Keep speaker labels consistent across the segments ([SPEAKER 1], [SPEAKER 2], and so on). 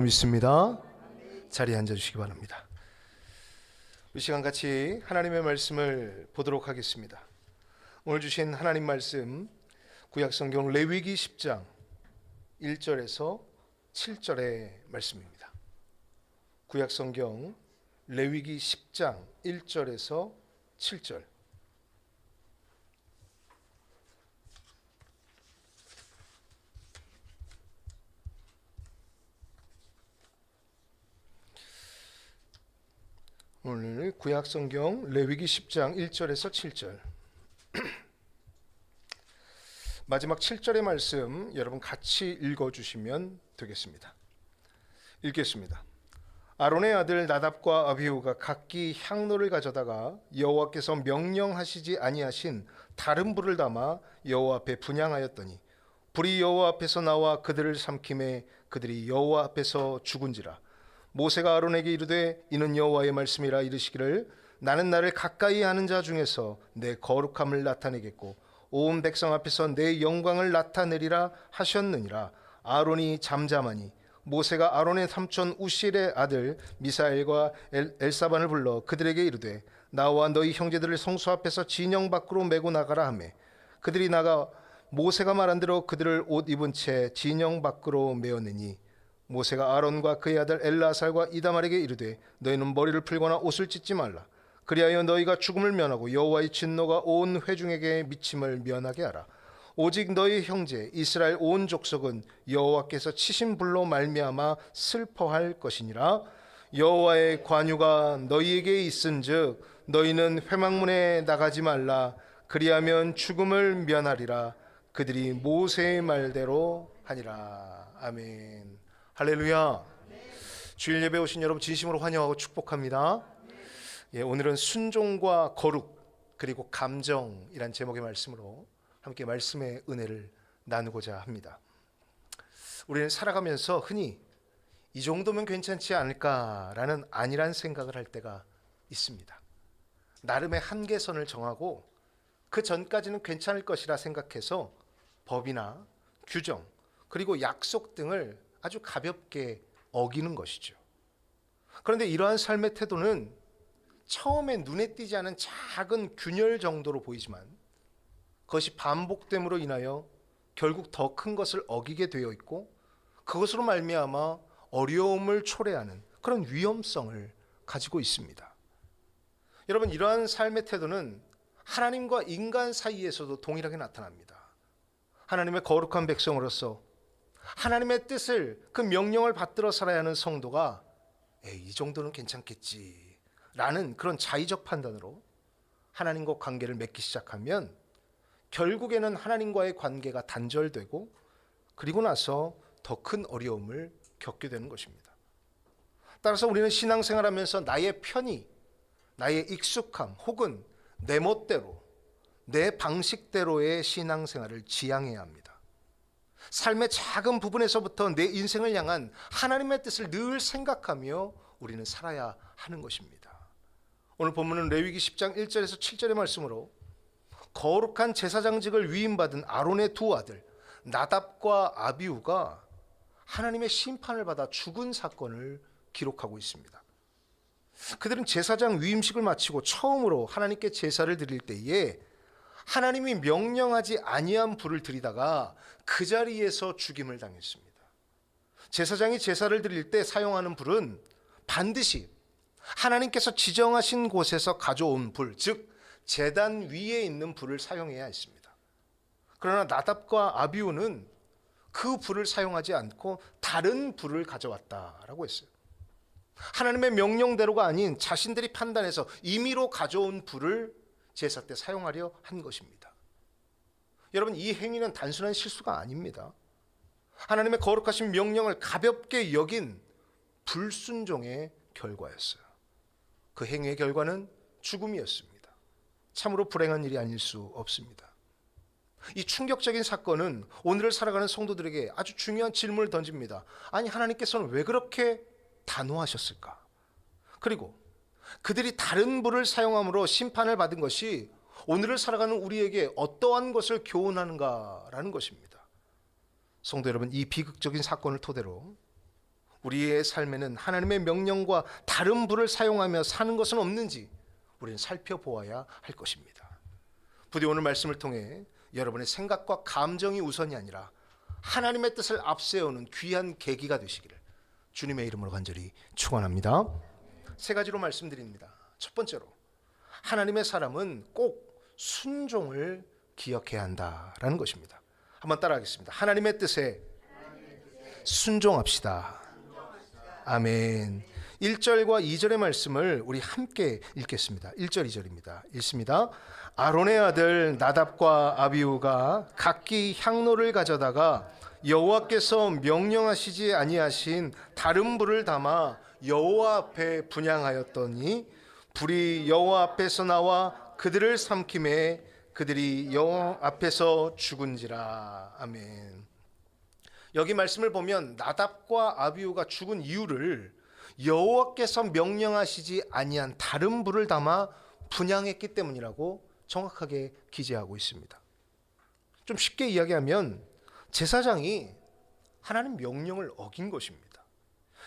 [SPEAKER 1] 믿습니다. 자리에 앉아주시기 바랍니다. 이 시간 같이 하나님의 말씀을 보도록 하겠습니다. 오늘 주신 하나님 말씀 구약성경 레위기 10장 1절에서 7절의 말씀입니다. 구약성경 레위기 10장 1절에서 7절. 오늘 구약성경 레위기 10장 1절에서 7절 마지막 7절의 말씀 여러분 같이 읽어주시면 되겠습니다. 읽겠습니다. 아론의 아들 나답과 아비후가 각기 향로를 가져다가 여호와께서 명령하시지 아니하신 다른 불을 담아 여호와 앞에 분향하였더니 불이 여호와 앞에서 나와 그들을 삼킴에 그들이 여호와 앞에서 죽은지라. 모세가 아론에게 이르되 이는 여호와의 말씀이라 이르시기를 나는 나를 가까이 하는 자 중에서 내 거룩함을 나타내겠고 온 백성 앞에서 내 영광을 나타내리라 하셨느니라. 아론이 잠잠하니 모세가 아론의 삼촌 우실의 아들 미사엘과 엘사반을 불러 그들에게 이르되 나와 너희 형제들을 성소 앞에서 진영 밖으로 메고 나가라 하매 그들이 나가 모세가 말한 대로 그들을 옷 입은 채 진영 밖으로 메어내니 모세가 아론과 그의 아들 엘라살과 이다말에게 이르되 너희는 머리를 풀거나 옷을 찢지 말라. 그리하여 너희가 죽음을 면하고 여호와의 진노가 온 회중에게 미침을 면하게 하라. 오직 너희 형제 이스라엘 온 족속은 여호와께서 치신 불로 말미암아 슬퍼할 것이니라. 여호와의 관유가 너희에게 있은즉 너희는 회막문에 나가지 말라. 그리하면 죽음을 면하리라. 그들이 모세의 말대로 하니라. 아멘. 할렐루야. 주일 예배 오신 여러분 진심으로 환영하고 축복합니다. 오늘은 순종과 거룩 그리고 감정이란 제목의 말씀으로 함께 말씀의 은혜를 나누고자 합니다. 우리는 살아가면서 흔히 이 정도면 괜찮지 않을까라는 안일한 생각을 할 때가 있습니다. 나름의 한계선을 정하고 그 전까지는 괜찮을 것이라 생각해서 법이나 규정 그리고 약속 등을 아주 가볍게 어기는 것이죠. 그런데 이러한 삶의 태도는 처음에 눈에 띄지 않은 작은 균열 정도로 보이지만 그것이 반복됨으로 인하여 결국 더 큰 것을 어기게 되어 있고 그것으로 말미암아 어려움을 초래하는 그런 위험성을 가지고 있습니다. 여러분, 이러한 삶의 태도는 하나님과 인간 사이에서도 동일하게 나타납니다. 하나님의 거룩한 백성으로서 하나님의 뜻을 그 명령을 받들어 살아야 하는 성도가 이 정도는 괜찮겠지 라는 그런 자의적 판단으로 하나님과 관계를 맺기 시작하면 결국에는 하나님과의 관계가 단절되고 그리고 나서 더 큰 어려움을 겪게 되는 것입니다. 따라서 우리는 신앙생활하면서 나의 편의, 나의 익숙함 혹은 내 멋대로 내 방식대로의 신앙생활을 지향해야 합니다. 삶의 작은 부분에서부터 내 인생을 향한 하나님의 뜻을 늘 생각하며 우리는 살아야 하는 것입니다. 오늘 본문은 레위기 10장 1절에서 7절의 말씀으로 거룩한 제사장직을 위임받은 아론의 두 아들 나답과 아비후가 하나님의 심판을 받아 죽은 사건을 기록하고 있습니다. 그들은 제사장 위임식을 마치고 처음으로 하나님께 제사를 드릴 때에 하나님이 명령하지 아니한 불을 들이다가 그 자리에서 죽임을 당했습니다. 제사장이 제사를 드릴 때 사용하는 불은 반드시 하나님께서 지정하신 곳에서 가져온 불, 즉 제단 위에 있는 불을 사용해야 했습니다. 그러나 나답과 아비후는 그 불을 사용하지 않고 다른 불을 가져왔다라고 했어요. 하나님의 명령대로가 아닌 자신들이 판단해서 임의로 가져온 불을 제사 때 사용하려 한 것입니다. 여러분, 이 행위는 단순한 실수가 아닙니다. 하나님의 거룩하신 명령을 가볍게 여긴 불순종의 결과였어요. 그 행위의 결과는 죽음이었습니다. 참으로 불행한 일이 아닐 수 없습니다. 이 충격적인 사건은 오늘을 살아가는 성도들에게 아주 중요한 질문을 던집니다. 아니, 하나님께서는 왜 그렇게 단호하셨을까? 그리고 그들이 다른 불을 사용함으로 심판을 받은 것이 오늘을 살아가는 우리에게 어떠한 것을 교훈하는가라는 것입니다. 성도 여러분, 이 비극적인 사건을 토대로 우리의 삶에는 하나님의 명령과 다른 불을 사용하며 사는 것은 없는지 우리는 살펴보아야 할 것입니다. 부디 오늘 말씀을 통해 여러분의 생각과 감정이 우선이 아니라 하나님의 뜻을 앞세우는 귀한 계기가 되시기를 주님의 이름으로 간절히 축원합니다. 세 가지로 말씀드립니다. 첫 번째로, 하나님의 사람은 꼭 순종을 기억해야 한다라는 것입니다. 한번 따라하겠습니다. 하나님의 뜻에 순종합시다. 아멘. 1절과 2절의 말씀을 우리 함께 읽겠습니다. 1절 2절입니다. 읽습니다. 아론의 아들 나답과 아비후가 각기 향로를 가져다가 여호와께서 명령하시지 아니하신 다른 불을 담아 여호와 앞에 분향하였더니 불이 여호와 앞에서 나와 그들을 삼킴에 그들이 여호와 앞에서 죽은지라. 아멘. 여기 말씀을 보면 나답과 아비후가 죽은 이유를 여호와께서 명령하시지 아니한 다른 불을 담아 분향했기 때문이라고 정확하게 기재하고 있습니다. 좀 쉽게 이야기하면 제사장이 하나님 명령을 어긴 것입니다.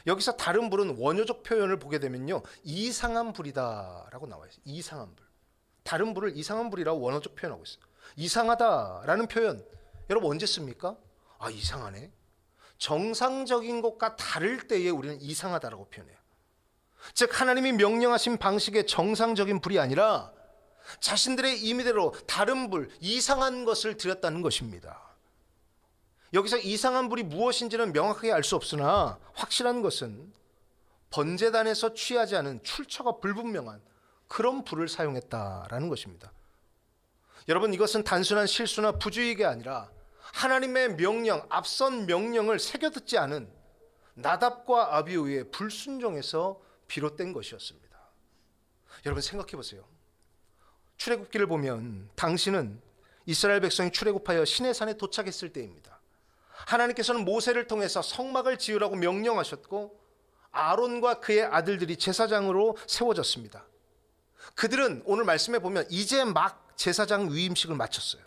[SPEAKER 1] 여기서 다른 불은 원어적 표현을 보게 되면요, 이상한 불이다라고 나와 있어요. 이상한 불. 다른 불을 이상한 불이라고 원어적 표현하고 있어요. 이상하다라는 표현 여러분 언제 씁니까? 아, 이상하네. 정상적인 것과 다를 때에 우리는 이상하다라고 표현해요. 즉 하나님이 명령하신 방식의 정상적인 불이 아니라 자신들의 임의대로 다른 불, 이상한 것을 드렸다는 것입니다. 여기서 이상한 불이 무엇인지는 명확하게 알 수 없으나 확실한 것은 번제단에서 취하지 않은 출처가 불분명한 그런 불을 사용했다라는 것입니다. 여러분, 이것은 단순한 실수나 부주의가 아니라 하나님의 명령, 앞선 명령을 새겨듣지 않은 나답과 아비후의 불순종에서 비롯된 것이었습니다. 여러분 생각해 보세요. 출애굽기를 보면 당시는 이스라엘 백성이 출애굽하여 시내산에 도착했을 때입니다. 하나님께서는 모세를 통해서 성막을 지으라고 명령하셨고 아론과 그의 아들들이 제사장으로 세워졌습니다. 그들은 오늘 말씀에 보면 이제 막 제사장 위임식을 마쳤어요.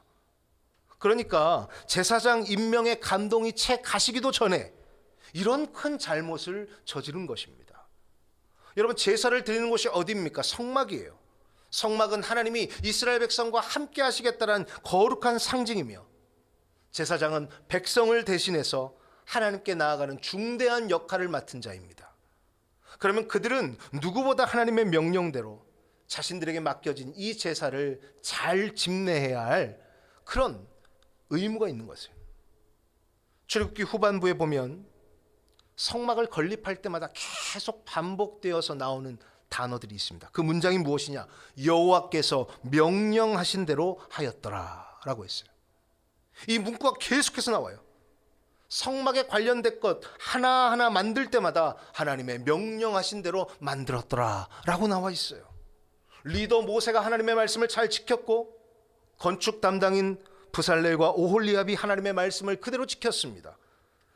[SPEAKER 1] 그러니까 제사장 임명의 감동이 채 가시기도 전에 이런 큰 잘못을 저지른 것입니다. 여러분, 제사를 드리는 곳이 어디입니까? 성막이에요. 성막은 하나님이 이스라엘 백성과 함께 하시겠다는 거룩한 상징이며 제사장은 백성을 대신해서 하나님께 나아가는 중대한 역할을 맡은 자입니다. 그러면 그들은 누구보다 하나님의 명령대로 자신들에게 맡겨진 이 제사를 잘 집례해야 할 그런 의무가 있는 것이에요. 출애굽기 후반부에 보면 성막을 건립할 때마다 계속 반복되어서 나오는 단어들이 있습니다. 그 문장이 무엇이냐? 여호와께서 명령하신 대로 하였더라 라고 했어요. 이 문구가 계속해서 나와요. 성막에 관련된 것 하나하나 만들 때마다 하나님의 명령하신 대로 만들었더라 라고 나와 있어요. 리더 모세가 하나님의 말씀을 잘 지켰고 건축 담당인 부살렐과 오홀리압이 하나님의 말씀을 그대로 지켰습니다.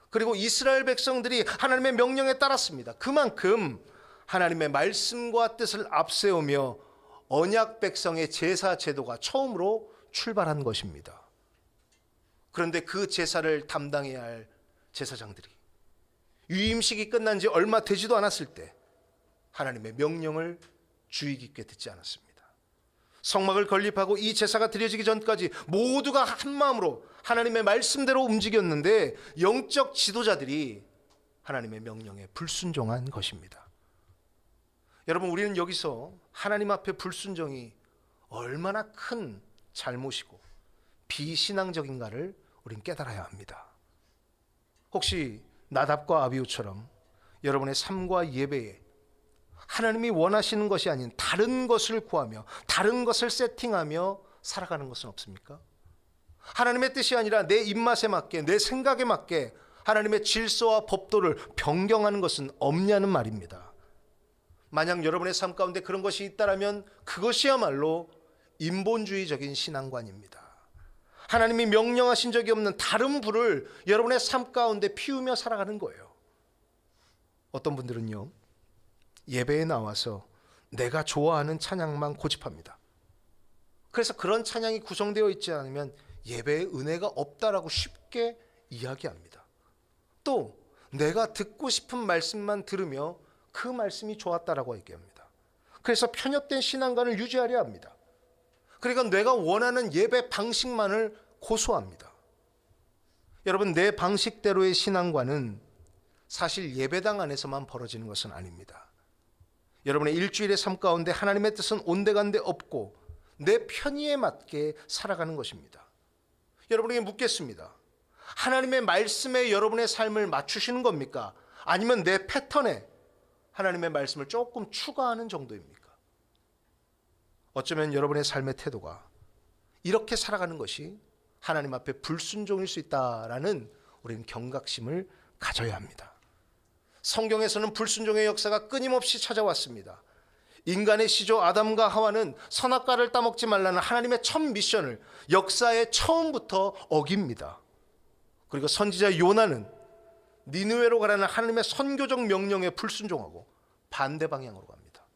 [SPEAKER 1] 그리고 이스라엘 백성들이 하나님의 명령에 따랐습니다. 그만큼 하나님의 말씀과 뜻을 앞세우며 언약 백성의 제사 제도가 처음으로 출발한 것입니다. 그런데 그 제사를 담당해야 할 제사장들이 위임식이 끝난 지 얼마 되지도 않았을 때 하나님의 명령을 주의 깊게 듣지 않았습니다. 성막을 건립하고 이 제사가 드려지기 전까지 모두가 한 마음으로 하나님의 말씀대로 움직였는데 영적 지도자들이 하나님의 명령에 불순종한 것입니다. 여러분, 우리는 여기서 하나님 앞에 불순종이 얼마나 큰 잘못이고 비신앙적인가를 우리는 깨달아야 합니다. 혹시 나답과 아비후처럼 여러분의 삶과 예배에 하나님이 원하시는 것이 아닌 다른 것을 구하며 다른 것을 세팅하며 살아가는 것은 없습니까? 하나님의 뜻이 아니라 내 입맛에 맞게 내 생각에 맞게 하나님의 질서와 법도를 변경하는 것은 없냐는 말입니다. 만약 여러분의 삶 가운데 그런 것이 있다면 그것이야말로 인본주의적인 신앙관입니다. 하나님이 명령하신 적이 없는 다른 불을 여러분의 삶 가운데 피우며 살아가는 거예요. 어떤 분들은요, 예배에 나와서 내가 좋아하는 찬양만 고집합니다. 그래서 그런 찬양이 구성되어 있지 않으면 예배에 은혜가 없다라고 쉽게 이야기합니다. 또 내가 듣고 싶은 말씀만 들으며 그 말씀이 좋았다라고 얘기합니다. 그래서 편협된 신앙관을 유지하려 합니다. 그러니까 내가 원하는 예배 방식만을 고수합니다. 여러분, 내 방식대로의 신앙관은 사실 예배당 안에서만 벌어지는 것은 아닙니다. 여러분의 일주일의 삶 가운데 하나님의 뜻은 온데간데 없고 내 편의에 맞게 살아가는 것입니다. 여러분에게 묻겠습니다. 하나님의 말씀에 여러분의 삶을 맞추시는 겁니까? 아니면 내 패턴에 하나님의 말씀을 조금 추가하는 정도입니까? 어쩌면 여러분의 삶의 태도가 이렇게 살아가는 것이 하나님 앞에 불순종일 수 있다라는 우리는 경각심을 가져야 합니다. 성경에서는 불순종의 역사가 끊임없이 찾아왔습니다. 인간의 시조 아담과 하와는 선악과를 따먹지 말라는 하나님의 첫 미션을 역사의 처음부터 어깁니다. 그리고 선지자 요나는 니느웨로 가라는 하나님의 선교적 명령에 불순종하고 반대 방향으로 갑니다.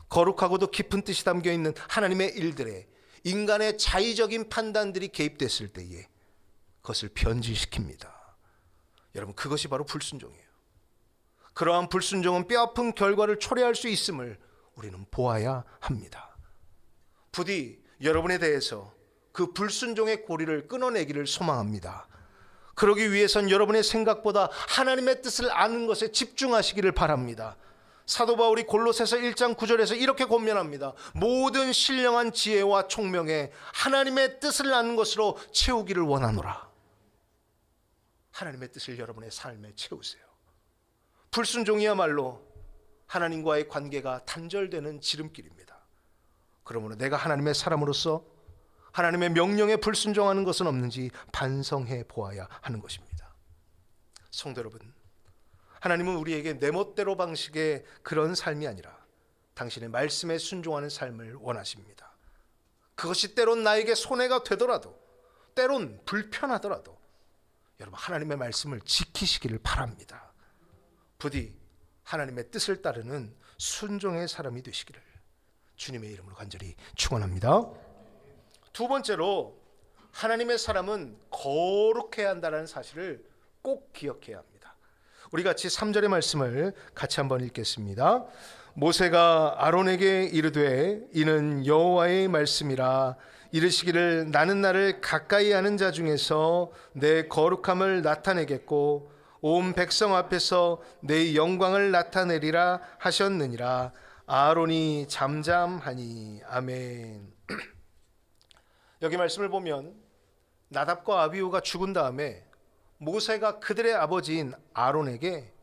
[SPEAKER 1] 거룩하고도 깊은 뜻이 담겨 있는 하나님의 일들에 인간의 자의적인 판단들이 개입됐을 때에 그것을 변질시킵니다. 여러분, 그것이 바로 불순종이에요. 그러한 불순종은 뼈아픈 결과를 초래할 수 있음을 우리는 보아야 합니다. 부디 여러분에 대해서 그 불순종의 고리를 끊어내기를 소망합니다. 그러기 위해선 여러분의 생각보다 하나님의 뜻을 아는 것에 집중하시기를 바랍니다. 사도 바울이 골로새서 1장 9절에서 이렇게 권면합니다. 모든 신령한 지혜와 총명에 하나님의 뜻을 아는 것으로 채우기를 원하노라. 하나님의 뜻을 여러분의 삶에 채우세요. 불순종이야말로 하나님과의 관계가 단절되는 지름길입니다. 그러므로 내가 하나님의 사람으로서 하나님의 명령에 불순종하는 것은 없는지 반성해 보아야 하는 것입니다. 성도 여러분, 하나님은 우리에게 내 멋대로 방식의 그런 삶이 아니라 당신의 말씀에 순종하는 삶을 원하십니다. 그것이 때론 나에게 손해가 되더라도, 때론 불편하더라도 여러분, 하나님의 말씀을 지키시기를 바랍니다. 부디 하나님의 뜻을 따르는 순종의 사람이 되시기를 주님의 이름으로 간절히 축원합니다. 두 번째로, 하나님의 사람은 거룩해야 한다는 사실을 꼭 기억해야 합니다. 우리 같이 3절의 말씀을 같이 한번 읽겠습니다. 모세가 아론에게 이르되 이는 여호와의 말씀이라 이르시기를 나는 나를 가까이 하는 자 중에서 내 거룩함을 나타내겠고 온 백성 앞에서 내 영광을 나타내리라 하셨느니라. 아론이 잠잠하니. 아멘. 여기 말씀을 보면 나답과 아비후가 죽은 다음에 모세가 그들의 아버지인 아론에게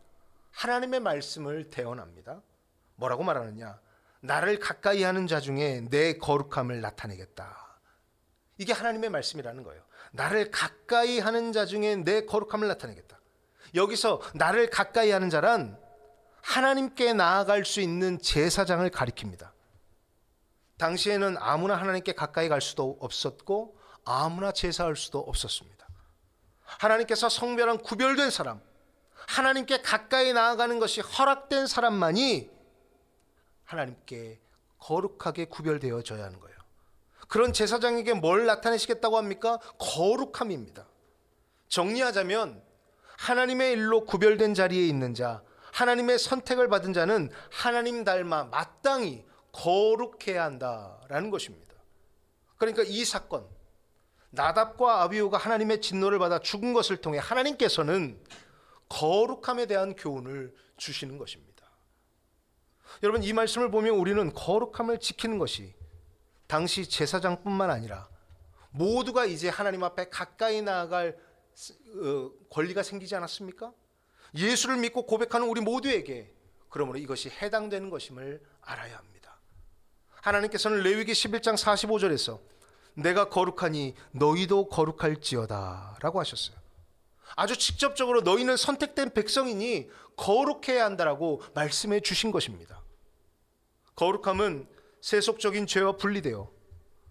[SPEAKER 1] 하나님의 말씀을 대언합니다. 뭐라고 말하느냐? 나를 가까이 하는 자 중에 내 거룩함을 나타내겠다. 이게 하나님의 말씀이라는 거예요. 나를 가까이 하는 자 중에 내 거룩함을 나타내겠다. 여기서 나를 가까이 하는 자란 하나님께 나아갈 수 있는 제사장을 가리킵니다. 당시에는 아무나 하나님께 가까이 갈 수도 없었고 아무나 제사할 수도 없었습니다. 하나님께서 성별한 구별된 사람, 하나님께 가까이 나아가는 것이 허락된 사람만이 하나님께 거룩하게 구별되어져야 하는 거예요. 그런 제사장에게 뭘 나타내시겠다고 합니까? 거룩함입니다. 정리하자면 하나님의 일로 구별된 자리에 있는 자, 하나님의 선택을 받은 자는 하나님 닮아 마땅히 거룩해야 한다라는 것입니다. 그러니까 이 사건, 나답과 아비후가 하나님의 진노를 받아 죽은 것을 통해 하나님께서는 거룩함에 대한 교훈을 주시는 것입니다. 여러분, 이 말씀을 보면 우리는 거룩함을 지키는 것이 당시 제사장뿐만 아니라 모두가 이제 하나님 앞에 가까이 나아갈 권리가 생기지 않았습니까? 예수를 믿고 고백하는 우리 모두에게 그러므로 이것이 해당되는 것임을 알아야 합니다. 하나님께서는 레위기 11장 45절에서 내가 거룩하니 너희도 거룩할지어다 라고 하셨어요. 아주 직접적으로 너희는 선택된 백성이니 거룩해야 한다라고 말씀해 주신 것입니다. 거룩함은 세속적인 죄와 분리되어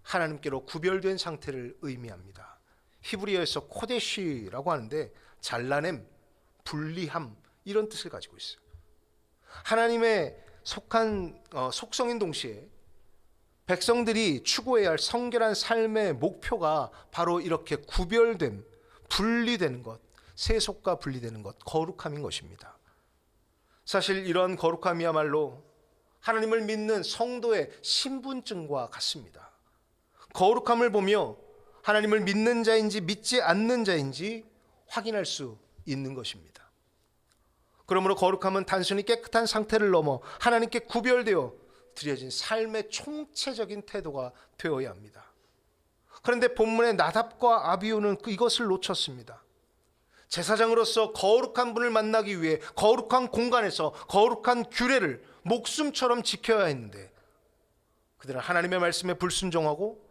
[SPEAKER 1] 하나님께로 구별된 상태를 의미합니다. 히브리어에서 코데시라고 하는데 잘라냄, 분리함 이런 뜻을 가지고 있어요. 하나님의 속한 속성인 동시에 백성들이 추구해야 할 성결한 삶의 목표가 바로 이렇게 구별됨, 분리되는 것, 세속과 분리되는 것, 거룩함인 것입니다. 사실 이런 거룩함이야말로 하나님을 믿는 성도의 신분증과 같습니다. 거룩함을 보며 하나님을 믿는 자인지 믿지 않는 자인지 확인할 수 있는 것입니다. 그러므로 거룩함은 단순히 깨끗한 상태를 넘어 하나님께 구별되어 드려진 삶의 총체적인 태도가 되어야 합니다. 그런데 본문의 나답과 아비후는 이것을 놓쳤습니다. 제사장으로서 거룩한 분을 만나기 위해 거룩한 공간에서 거룩한 규례를 목숨처럼 지켜야 했는데 그들은 하나님의 말씀에 불순종하고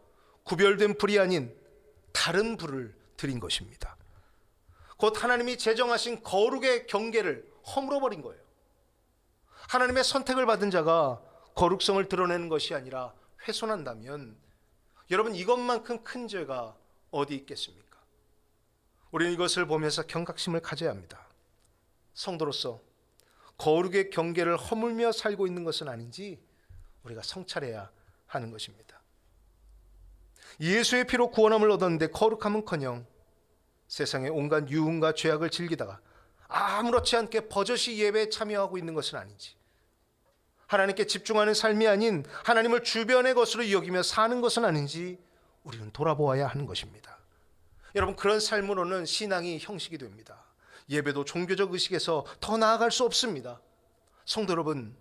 [SPEAKER 1] 구별된 불이 아닌 다른 불을 드린 것입니다. 곧 하나님이 제정하신 거룩의 경계를 허물어버린 거예요. 하나님의 선택을 받은 자가 거룩성을 드러내는 것이 아니라 훼손한다면 여러분, 이것만큼 큰 죄가 어디 있겠습니까? 우리는 이것을 보면서 경각심을 가져야 합니다. 성도로서 거룩의 경계를 허물며 살고 있는 것은 아닌지 우리가 성찰해야 하는 것입니다. 예수의 피로 구원함을 얻었는데 거룩함은커녕 세상의 온갖 유흥과 죄악을 즐기다가 아무렇지 않게 버젓이 예배에 참여하고 있는 것은 아닌지, 하나님께 집중하는 삶이 아닌 하나님을 주변의 것으로 여기며 사는 것은 아닌지 우리는 돌아보아야 하는 것입니다. 여러분, 그런 삶으로는 신앙이 형식이 됩니다. 예배도 종교적 의식에서 더 나아갈 수 없습니다. 성도 여러분,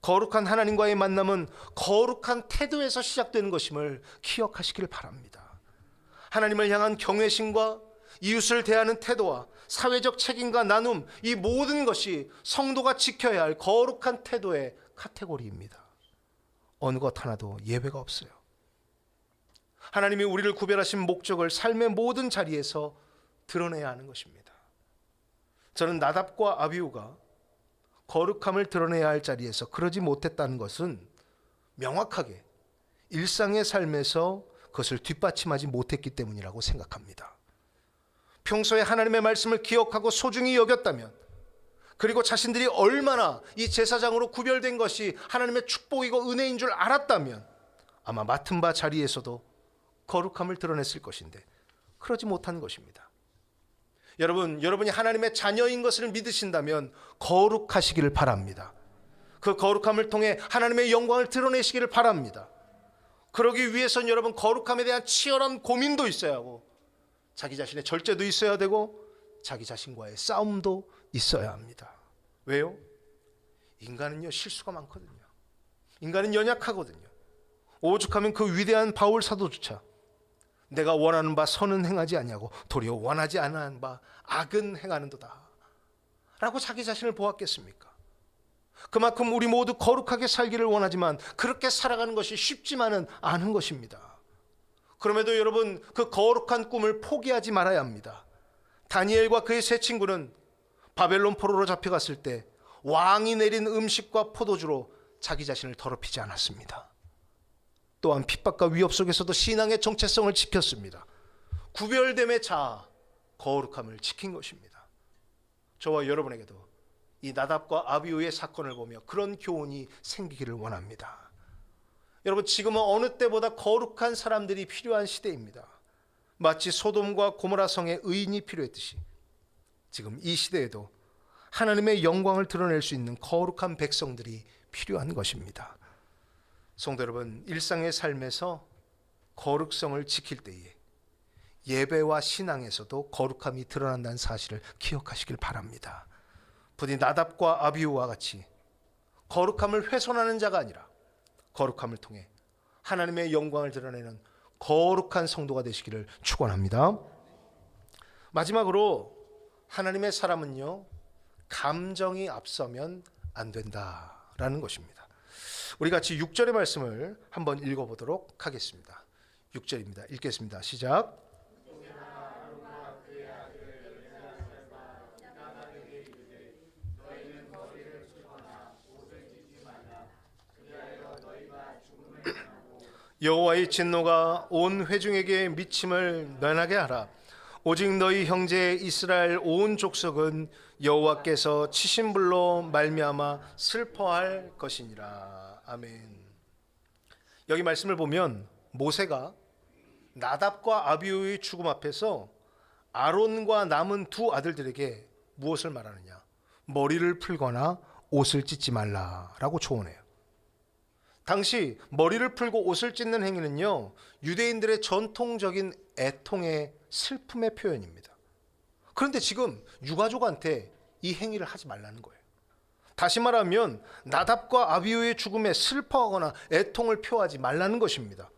[SPEAKER 1] 거룩한 하나님과의 만남은 거룩한 태도에서 시작되는 것임을 기억하시길 바랍니다. 하나님을 향한 경외심과 이웃을 대하는 태도와 사회적 책임과 나눔, 이 모든 것이 성도가 지켜야 할 거룩한 태도의 카테고리입니다. 어느 것 하나도 예외가 없어요. 하나님이 우리를 구별하신 목적을 삶의 모든 자리에서 드러내야 하는 것입니다. 저는 나답과 아비후가 거룩함을 드러내야 할 자리에서 그러지 못했다는 것은 명확하게 일상의 삶에서 그것을 뒷받침하지 못했기 때문이라고 생각합니다. 평소에 하나님의 말씀을 기억하고 소중히 여겼다면, 그리고 자신들이 얼마나 이 제사장으로 구별된 것이 하나님의 축복이고 은혜인 줄 알았다면 아마 맡은 바 자리에서도 거룩함을 드러냈을 것인데 그러지 못한 것입니다. 여러분이 하나님의 자녀인 것을 믿으신다면 거룩하시기를 바랍니다. 그 거룩함을 통해 하나님의 영광을 드러내시기를 바랍니다. 그러기 위해서는 여러분, 거룩함에 대한 치열한 고민도 있어야 하고 자기 자신의 절제도 있어야 되고 자기 자신과의 싸움도 있어야 합니다. 왜요? 인간은요, 실수가 많거든요. 인간은 연약하거든요. 오죽하면 그 위대한 바울 사도조차 내가 원하는 바 선은 행하지 아니하고 도리어 원하지 않은 바 악은 행하는도다 라고 자기 자신을 보았겠습니까? 그만큼 우리 모두 거룩하게 살기를 원하지만 그렇게 살아가는 것이 쉽지만은 않은 것입니다. 그럼에도 여러분, 그 거룩한 꿈을 포기하지 말아야 합니다. 다니엘과 그의 세 친구는 바벨론 포로로 잡혀갔을 때 왕이 내린 음식과 포도주로 자기 자신을 더럽히지 않았습니다. 또한 핍박과 위협 속에서도 신앙의 정체성을 지켰습니다. 구별됨의 자아, 거룩함을 지킨 것입니다. 저와 여러분에게도 이 나답과 아비후의 사건을 보며 그런 교훈이 생기기를 원합니다. 여러분, 지금은 어느 때보다 거룩한 사람들이 필요한 시대입니다. 마치 소돔과 고모라 성에 의인이 필요했듯이 지금 이 시대에도 하나님의 영광을 드러낼 수 있는 거룩한 백성들이 필요한 것입니다. 성도 여러분, 일상의 삶에서 거룩성을 지킬 때에 예배와 신앙에서도 거룩함이 드러난다는 사실을 기억하시길 바랍니다. 부디 나답과 아비후와 같이 거룩함을 훼손하는 자가 아니라 거룩함을 통해 하나님의 영광을 드러내는 거룩한 성도가 되시기를 축원합니다. 마지막으로 하나님의 사람은요, 감정이 앞서면 안 된다라는 것입니다. 우리 같이 6절의 말씀을 한번 읽어보도록 하겠습니다. 6절입니다. 읽겠습니다. 시작. 여호와의 진노가 온 회중에게 미침을 면하게 하라. 오직 너희 형제 이스라엘 온 족속은 여호와께서 치신 불로 말미암아 슬퍼할 것이니라. 아멘. 여기 말씀을 보면 모세가 나답과 아비후의 죽음 앞에서 아론과 남은 두 아들들에게 무엇을 말하느냐? 머리를 풀거나 옷을 찢지 말라라고 조언해요. 당시 머리를 풀고 옷을 찢는 행위는요, 유대인들의 전통적인 애통의 슬픔의 표현입니다. 그런데 지금 유가족한테 이 행위를 하지 말라는 거예요. 다시 말하면 나답과 아비후의 죽음에 슬퍼하거나 애통을 표하지 말라는 것입니다.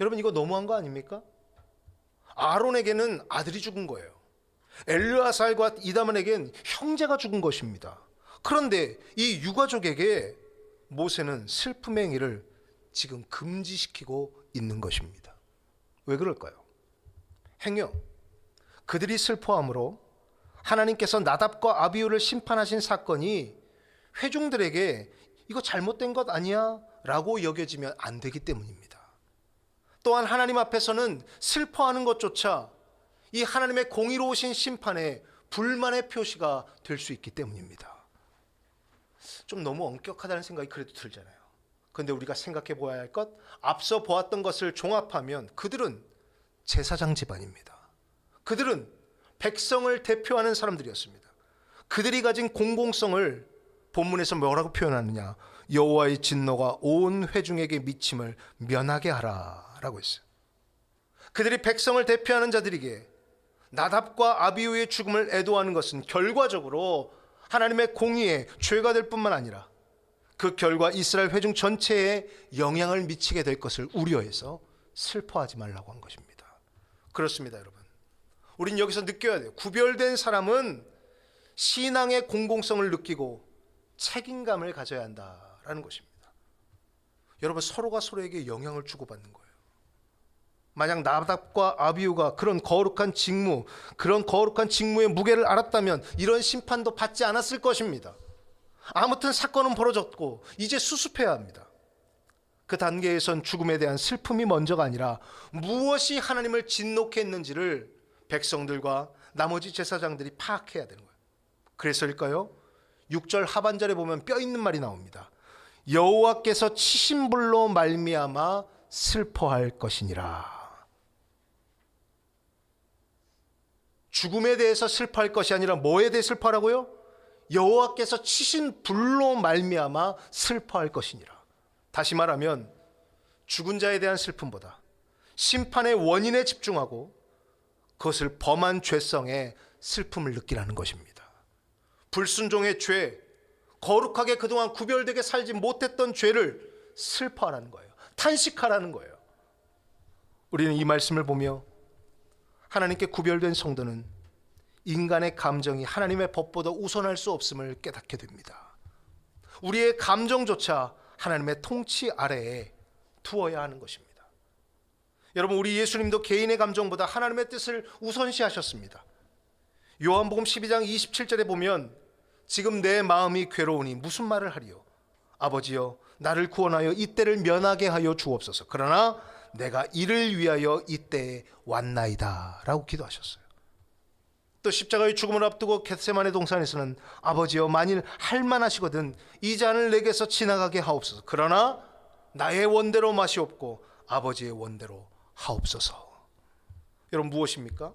[SPEAKER 1] 여러분, 이거 너무한 거 아닙니까? 아론에게는 아들이 죽은 거예요. 엘르아살과 이다만에겐 형제가 죽은 것입니다. 그런데 이 유가족에게 모세는 슬픔의 행위를 지금 금지시키고 있는 것입니다. 왜 그럴까요? 행여 그들이 슬퍼함으로 하나님께서 나답과 아비후를 심판하신 사건이 회중들에게 이거 잘못된 것 아니야? 라고 여겨지면 안 되기 때문입니다. 또한 하나님 앞에서는 슬퍼하는 것조차 이 하나님의 공의로우신 심판에 불만의 표시가 될 수 있기 때문입니다. 좀 너무 엄격하다는 생각이 그래도 들잖아요. 그런데 우리가 생각해 보아야 할 것, 앞서 보았던 것을 종합하면 그들은 제사장 집안입니다. 그들은 백성을 대표하는 사람들이었습니다. 그들이 가진 공공성을 본문에서 뭐라고 표현하느냐? 여호와의 진노가 온 회중에게 미침을 면하게 하라 라고 했어요. 그들이 백성을 대표하는 자들에게 나답과 아비후의 죽음을 애도하는 것은 결과적으로 하나님의 공의에 죄가 될 뿐만 아니라 그 결과 이스라엘 회중 전체에 영향을 미치게 될 것을 우려해서 슬퍼하지 말라고 한 것입니다. 그렇습니다, 여러분. 우린 여기서 느껴야 돼요. 구별된 사람은 신앙의 공공성을 느끼고 책임감을 가져야 한다라는 것입니다. 여러분, 서로가 서로에게 영향을 주고받는 거예요. 만약 나답과 아비후가 그런 거룩한 직무의 무게를 알았다면 이런 심판도 받지 않았을 것입니다. 아무튼 사건은 벌어졌고 이제 수습해야 합니다. 그 단계에선 죽음에 대한 슬픔이 먼저가 아니라 무엇이 하나님을 진노케 했는지를 백성들과 나머지 제사장들이 파악해야 되는 거예요. 그래서일까요? 6절 하반절에 보면 뼈 있는 말이 나옵니다. 여호와께서 치신 불로 말미암아 슬퍼할 것이니라. 죽음에 대해서 슬퍼할 것이 아니라 뭐에 대해 슬퍼하라고요? 여호와께서 치신 불로 말미암아 슬퍼할 것이니라. 다시 말하면 죽은 자에 대한 슬픔보다 심판의 원인에 집중하고 그것을 범한 죄성에 슬픔을 느끼라는 것입니다. 불순종의 죄, 거룩하게 그동안 구별되게 살지 못했던 죄를 슬퍼하라는 거예요. 탄식하라는 거예요. 우리는 이 말씀을 보며 하나님께 구별된 성도는 인간의 감정이 하나님의 법보다 우선할 수 없음을 깨닫게 됩니다. 우리의 감정조차 하나님의 통치 아래에 두어야 하는 것입니다. 여러분, 우리 예수님도 개인의 감정보다 하나님의 뜻을 우선시하셨습니다. 요한복음 12장 27절에 보면 지금 내 마음이 괴로우니 무슨 말을 하리요? 아버지여, 나를 구원하여 이때를 면하게 하여 주옵소서. 그러나 내가 이를 위하여 이때에 왔나이다 라고 기도하셨어요. 또 십자가의 죽음을 앞두고 겟세마네 동산에서는 아버지여, 만일 할만하시거든 이 잔을 내게서 지나가게 하옵소서. 그러나 나의 원대로 마시옵고 아버지의 원대로 하옵소서. 여러분, 무엇입니까?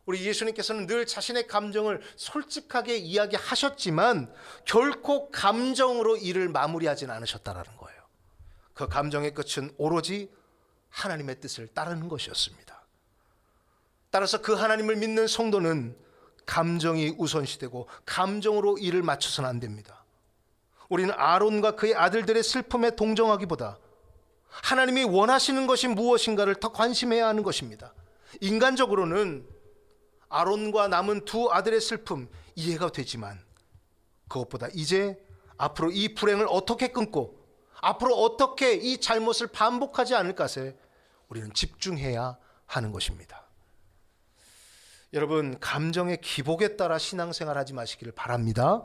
[SPEAKER 1] 우리 예수님께서는 늘 자신의 감정을 솔직하게 이야기하셨지만 결코 감정으로 일을 마무리하지는 않으셨다라는 거예요. 그 감정의 끝은 오로지 하나님의 뜻을 따르는 것이었습니다. 따라서 그 하나님을 믿는 성도는 감정이 우선시되고 감정으로 일을 맞춰서는 안 됩니다. 우리는 아론과 그의 아들들의 슬픔에 동정하기보다 하나님이 원하시는 것이 무엇인가를 더 관심해야 하는 것입니다. 인간적으로는 아론과 남은 두 아들의 슬픔 이해가 되지만 그것보다 이제 앞으로 이 불행을 어떻게 끊고 앞으로 어떻게 이 잘못을 반복하지 않을 것에 우리는 집중해야 하는 것입니다. 여러분, 감정의 기복에 따라 신앙생활하지 마시기를 바랍니다.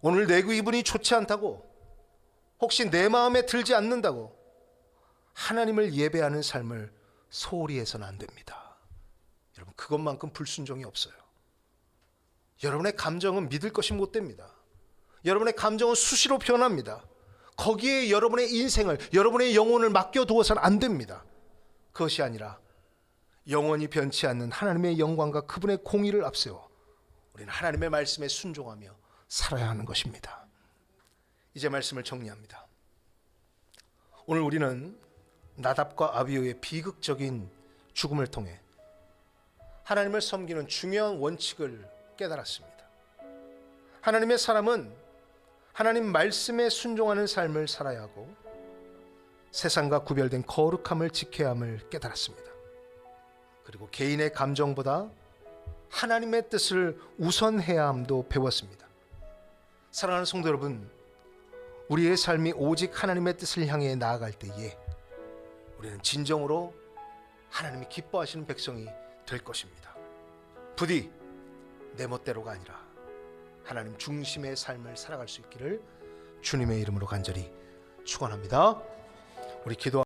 [SPEAKER 1] 오늘 내 기분이 좋지 않다고, 혹시 내 마음에 들지 않는다고 하나님을 예배하는 삶을 소홀히 해서는 안 됩니다. 여러분, 그것만큼 불순종이 없어요. 여러분의 감정은 믿을 것이 못 됩니다. 여러분의 감정은 수시로 변합니다. 거기에 여러분의 인생을, 여러분의 영혼을 맡겨두어서는 안 됩니다. 그것이 아니라 영원히 변치 않는 하나님의 영광과 그분의 공의를 앞세워 우리는 하나님의 말씀에 순종하며 살아야 하는 것입니다. 이제 말씀을 정리합니다. 오늘 우리는 나답과 아비후의 비극적인 죽음을 통해 하나님을 섬기는 중요한 원칙을 깨달았습니다. 하나님의 사람은 하나님 말씀에 순종하는 삶을 살아야 하고 세상과 구별된 거룩함을 지켜야 함을 깨달았습니다. 그리고 개인의 감정보다 하나님의 뜻을 우선해야 함도 배웠습니다. 사랑하는 성도 여러분, 우리의 삶이 오직 하나님의 뜻을 향해 나아갈 때에 우리는 진정으로 하나님이 기뻐하시는 백성이 될 것입니다. 부디 내 멋대로가 아니라 하나님 중심의 삶을 살아갈 수 있기를 주님의 이름으로 간절히 축원합니다. 우리 기도